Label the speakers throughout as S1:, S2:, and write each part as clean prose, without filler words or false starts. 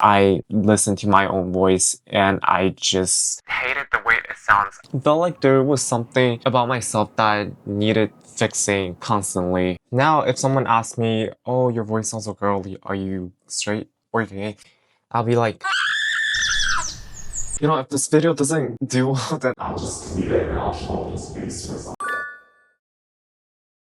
S1: I listened to my own voice and I just hated the way it sounds. I felt like there was something about myself that needed fixing constantly. Now, if someone asks me, oh, your voice sounds so girly, are you straight or gay? I'll be like, you know, if this video doesn't do well, then I'll just leave it and I'll hold this space for some.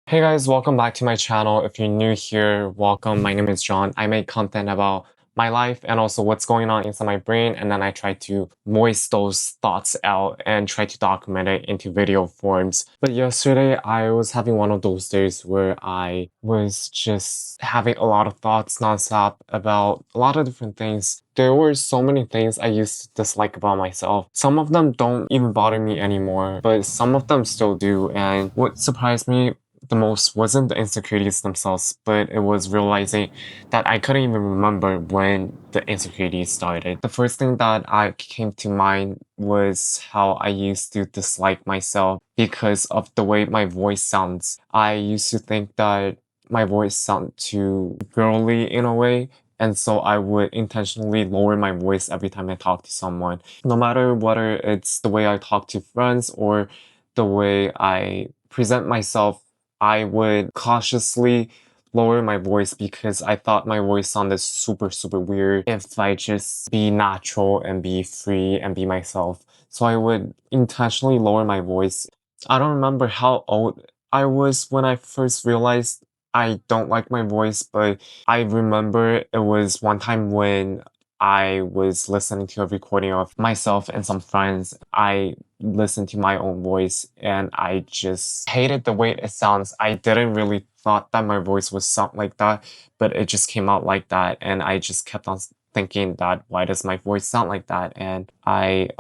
S1: Hey guys, welcome back to my channel. If you're new here, welcome. My name is John. I make content about my life and also what's going on inside my brain, and then I try to voice those thoughts out and try to document it into video forms. But yesterday I was having one of those days where I was just having a lot of thoughts nonstop about a lot of different things. There were so many things I used to dislike about myself. Some of them don't even bother me anymore, but some of them still do. And what surprised me the most wasn't the insecurities themselves, but it was realizing that I couldn't even remember when the insecurities started. The first thing that I came to mind was how I used to dislike myself because of the way my voice sounds. I used to think that my voice sounded too girly in a way, and so I would intentionally lower my voice every time I talk to someone. No matter whether it's the way I talk to friends or the way I present myself, I would cautiously lower my voice because I thought my voice sounded super weird if I just be natural and be free and be myself. So I would intentionally lower my voice. I don't remember how old I was when I first realized I don't like my voice, but I remember it was one time when I was listening to a recording of myself and some friends. I listened to my own voice and I just hated the way it sounds. I didn't really thought that my voice would sound like that, but it just came out like that, and I just kept on thinking that why does my voice sound like that, and I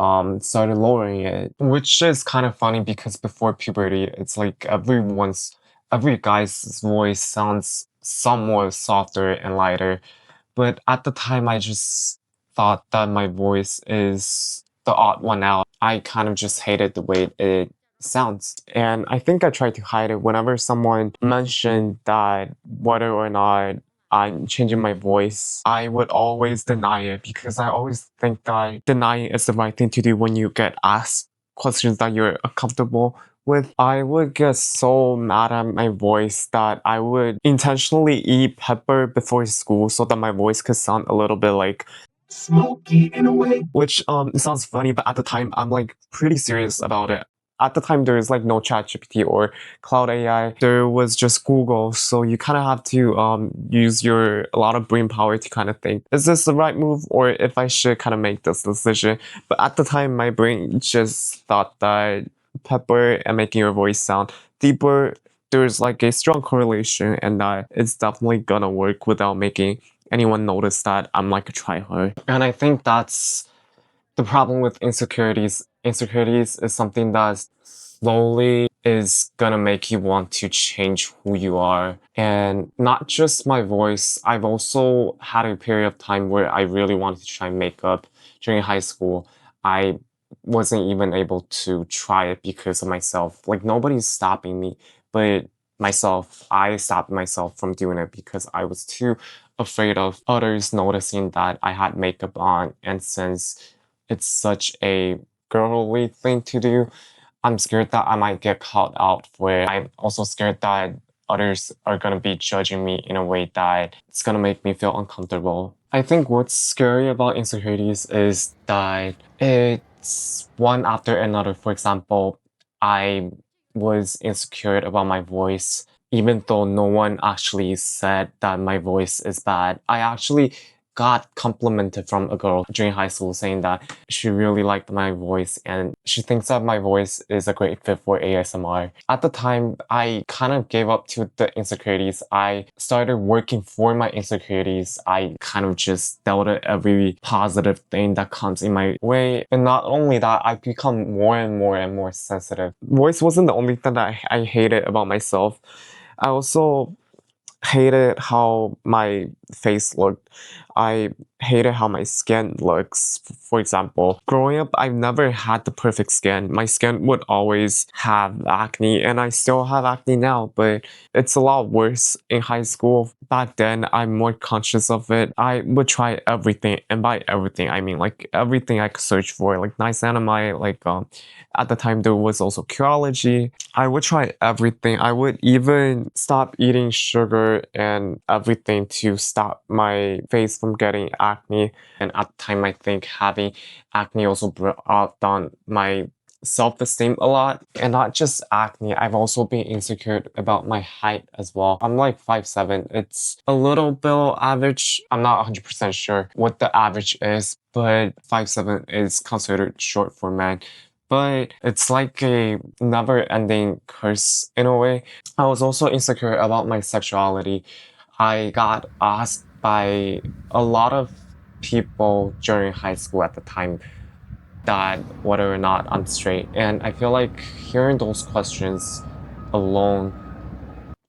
S1: started lowering it, which is kind of funny because before puberty it's like every guy's voice sounds somewhat softer and lighter, but at the time I just thought that my voice is the odd one out. I kind of just hated the way it sounds. And I think I tried to hide it whenever someone mentioned that whether or not I'm changing my voice, I would always deny it because I always think that denying is the right thing to do when you get asked questions that you're uncomfortable with. I would get so mad at my voice that I would intentionally eat pepper before school so that my voice could sound a little bit like smoky in a way. Which it sounds funny, but at the time I'm like pretty serious about it. At the time there is like no ChatGPT or Cloud AI. There was just Google, so you kind of have to use a lot of brain power to kind of think, is this the right move or if I should kind of make this decision? But at the time my brain just thought that pepper and making your voice sound deeper, there's like a strong correlation and that it's definitely gonna work without making anyone notice that I'm like a tryhard. And I think that's the problem with insecurities. Insecurities is something that slowly is gonna make you want to change who you are. And not just my voice, I've also had a period of time where I really wanted to try makeup during high school. I wasn't even able to try it because of myself. Like nobody's stopping me, but I stopped myself from doing it because I was too afraid of others noticing that I had makeup on. And since it's such a girly thing to do, I'm scared that I might get caught out for it. I'm also scared that others are gonna be judging me in a way that it's gonna make me feel uncomfortable. I think what's scary about insecurities is that it's one after another. For example, I was insecure about my voice, even though no one actually said that my voice is bad. I actually got complimented from a girl during high school saying that she really liked my voice and she thinks that my voice is a great fit for ASMR. At the time, I kind of gave up to the insecurities. I started working for my insecurities. I kind of just dealt with every positive thing that comes in my way. And not only that, I've become more and more sensitive. Voice wasn't the only thing that I hated about myself. I also hated how my face looked. I hated how my skin looks. For example, growing up, I've never had the perfect skin. My skin would always have acne, and I still have acne now, but it's a lot worse in high school. Back then, I'm more conscious of it. I would try everything, and by everything, I mean like everything I could search for, like niacinamide, at the time there was also Curology. I would try everything. I would even stop eating sugar and everything to stop my face from getting acne. And at the time, I think having acne also brought down my self-esteem a lot. And not just acne, I've also been insecure about my height as well. I'm like 5'7". It's a little below average. I'm not 100% sure what the average is, but 5'7" is considered short for men. But it's like a never-ending curse in a way. I was also insecure about my sexuality. I got asked by a lot of people during high school at the time that whether or not I'm straight. And I feel like hearing those questions alone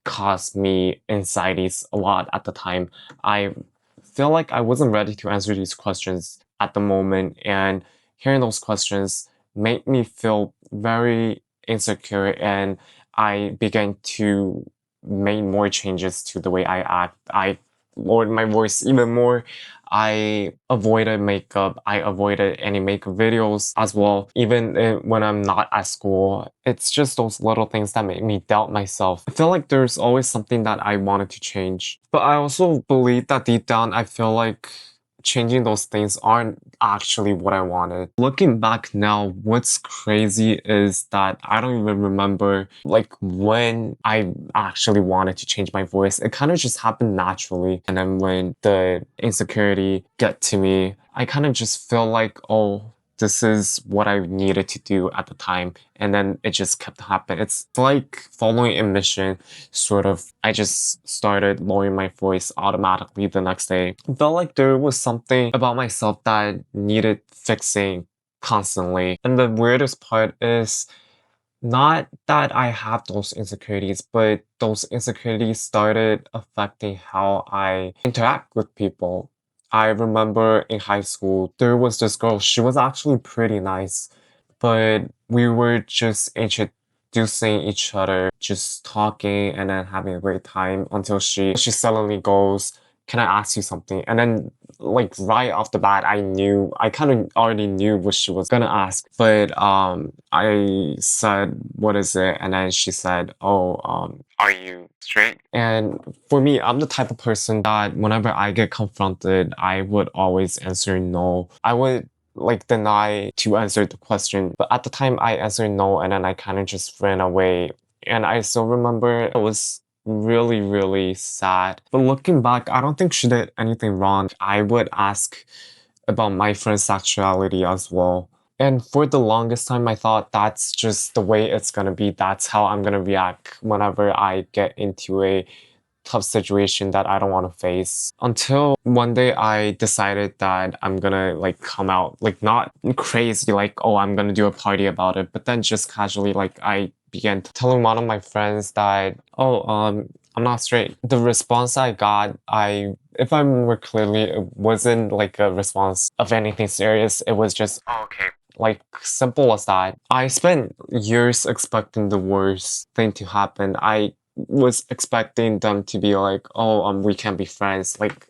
S1: caused me anxieties a lot at the time. I feel like I wasn't ready to answer these questions at the moment, and hearing those questions made me feel very insecure, and I began to make more changes to the way I act. I lowered my voice even more. I avoided makeup. I avoided any makeup videos as well, even when I'm not at school. It's just those little things that make me doubt myself. I feel like there's always something that I wanted to change. But I also believe that deep down, I feel like changing those things aren't actually what I wanted. Looking back now, what's crazy is that I don't even remember like when I actually wanted to change my voice. It kind of just happened naturally. And then when the insecurity get to me, I kind of just feel like, oh, this is what I needed to do at the time. And then it just kept happening. It's like following a mission, sort of. I just started lowering my voice automatically the next day. I felt like there was something about myself that needed fixing constantly. And the weirdest part is not that I have those insecurities, but those insecurities started affecting how I interact with people. I remember in high school, there was this girl, she was actually pretty nice, but we were just introducing each other, just talking and then having a great time until she suddenly goes, "Can I ask you something?" And then like right off the bat, I kind of already knew what she was gonna ask, but I said, "What is it?" And then she said, "Oh, are you straight?" And for me, I'm the type of person that whenever I get confronted, I would always answer no. I would like deny to answer the question, but at the time I answered no, and then I kind of just ran away. And I still remember it was really, really sad. But looking back, I don't think she did anything wrong. I would ask about my friend's sexuality as well. And for the longest time, I thought that's just the way it's gonna be. That's how I'm gonna react whenever I get into a tough situation that I don't want to face. Until one day I decided that I'm gonna like come out, like not crazy, like, oh, I'm gonna do a party about it, but then just casually, like, I began telling one of my friends that, oh, I'm not straight. The response I got, if I remember clearly, it wasn't like a response of anything serious. It was just, oh, okay. Like, simple as that. I spent years expecting the worst thing to happen. I was expecting them to be like, oh, we can be friends. Like,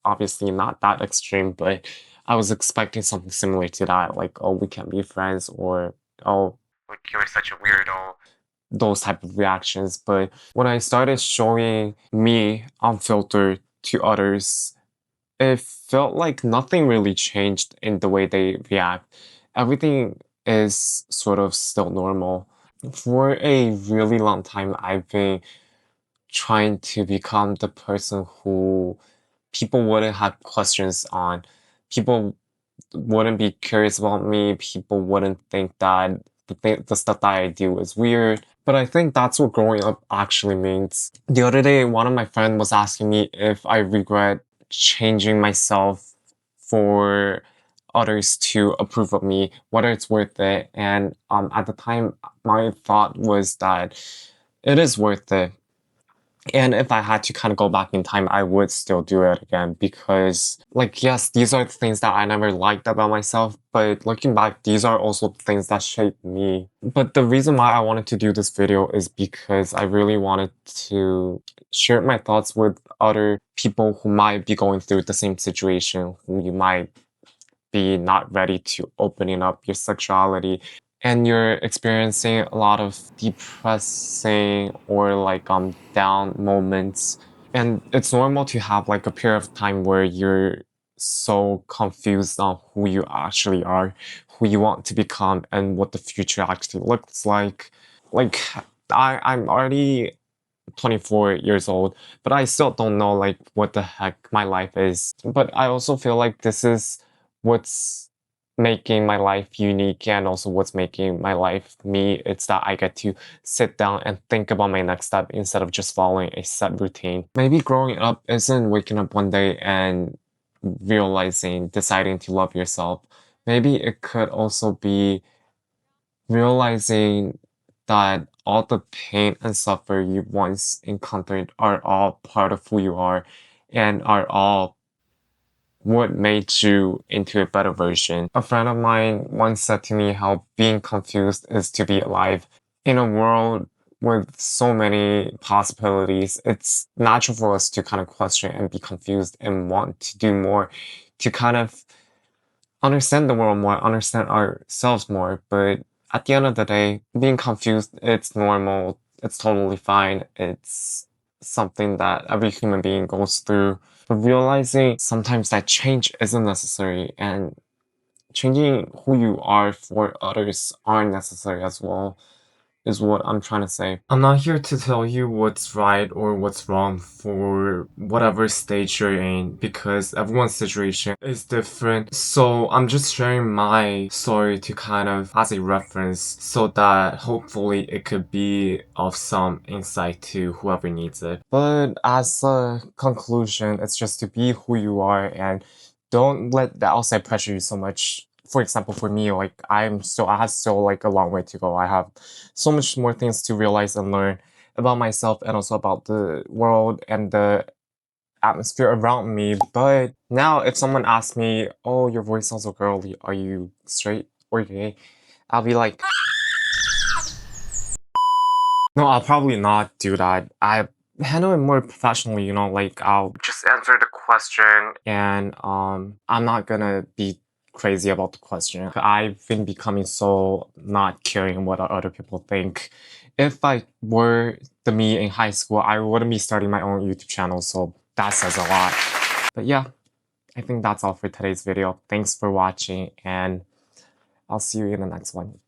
S1: obviously not that extreme, but I was expecting something similar to that. Like, oh, we can be friends, or oh, like you're such a weirdo. Those type of reactions. But when I started showing me unfiltered to others, it felt like nothing really changed in the way they react. Everything is sort of still normal. For a really long time, I've been trying to become the person who people wouldn't have questions on. People wouldn't be curious about me. People wouldn't think that the stuff that I do is weird. But I think that's what growing up actually means. The other day, one of my friends was asking me if I regret changing myself for others to approve of me, whether it's worth it. And at the time, my thought was that it is worth it. And if I had to kind of go back in time, I would still do it again because, like, yes, these are things that I never liked about myself, but looking back, these are also things that shaped me. But the reason why I wanted to do this video is because I really wanted to share my thoughts with other people who might be going through the same situation, who you might be not ready to opening up your sexuality and you're experiencing a lot of depressing or like down moments, and it's normal to have like a period of time where you're so confused on who you actually are, who you want to become, and what the future actually looks like I'm already 24 years old, but I still don't know like what the heck my life is. But I also feel like this is what's making my life unique and also what's making my life me. It's that I get to sit down and think about my next step instead of just following a set routine. Maybe growing up isn't waking up one day and realizing, deciding to love yourself. Maybe it could also be realizing that all the pain and suffering you once encountered are all part of who you are and are all what made you into a better version. A friend of mine once said to me how being confused is to be alive. In a world with so many possibilities, it's natural for us to kind of question and be confused and want to do more to kind of understand the world more, understand ourselves more. But at the end of the day, being confused, it's normal. It's totally fine. It's something that every human being goes through. But realizing sometimes that change isn't necessary and changing who you are for others aren't necessary as well is what I'm trying to say. I'm not here to tell you what's right or what's wrong for whatever stage you're in because everyone's situation is different. So I'm just sharing my story to kind of as a reference so that hopefully it could be of some insight to whoever needs it. But as a conclusion, it's just to be who you are and don't let the outside pressure you so much. For example, for me, like I have still like a long way to go. I have so much more things to realize and learn about myself and also about the world and the atmosphere around me. But now if someone asks me, oh, your voice sounds so girly, are you straight or gay? I'll be like, no, I'll probably not do that. I handle it more professionally, you know, like I'll just answer the question and I'm not gonna be crazy about the question. I've been becoming so not caring what other people think. If I were the me in high school, I wouldn't be starting my own YouTube channel, so that says a lot. But yeah, I think that's all for today's video. Thanks for watching and I'll see you in the next one.